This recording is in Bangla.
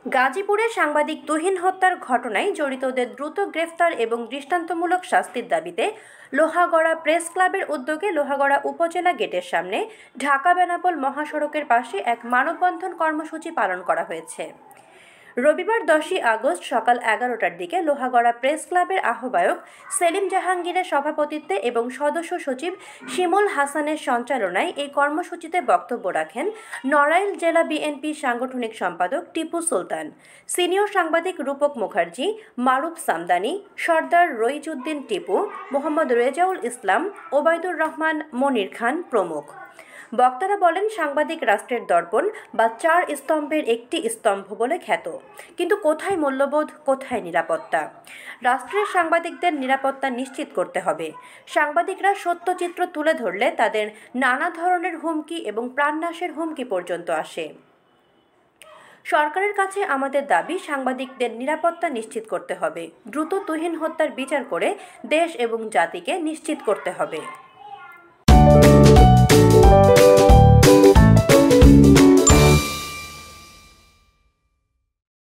গাজীপুরে সাংবাদিক তুহিন হত্যার ঘটনায় জড়িতদের দ্রুত গ্রেফতার এবং দৃষ্টান্তমূলক শাস্তির দাবিতে লোহাগড়া প্রেস ক্লাবের উদ্যোগে লোহাগড়া উপজেলা গেটের সামনে ঢাকা বেনাপোল মহাসড়কের পাশে এক মানববন্ধন কর্মসূচি পালন করা হয়েছে। রবিবার 10ই আগস্ট সকাল 11টার দিকে লোহাগড়া প্রেস ক্লাবের আহ্বায়ক সেলিম জাহাঙ্গীরের সভাপতিত্বে এবং সদস্য সচিব শিমুল হাসানের সঞ্চালনায় এই কর্মসূচিতে বক্তব্য রাখেন নড়াইল জেলা বিএনপি সাংগঠনিক সম্পাদক টিপু সুলতান, সিনিয়র সাংবাদিক রূপক মুখার্জি, মারুফ সামদানি, সর্দার রইজউদ্দিন টিপু, মোহাম্মদ রেজাউল ইসলাম, ওবায়দুর রহমান, মনির খান প্রমুখ। বক্তারা বলেন, সাংবাদিক রাষ্ট্রের দর্পণ বা 4 স্তম্ভের একটি স্তম্ভ বলে খ্যাত, কিন্তু কোথায় মূল্যবোধ, কোথায় নিরাপত্তা? রাষ্ট্রের সাংবাদিকদের নিরাপত্তা নিশ্চিত করতে হবে। সাংবাদিকরা সত্যচিত্র তুলে ধরলে তাদের নানা ধরনের হুমকি এবং প্রাণনাশের হুমকি পর্যন্ত আসে। সরকারের কাছে আমাদের দাবি, সাংবাদিকদের নিরাপত্তা নিশ্চিত করতে হবে। দ্রুত তুহিন হত্যার বিচার করে দেশ এবং জাতিকে নিশ্চিত করতে হবে।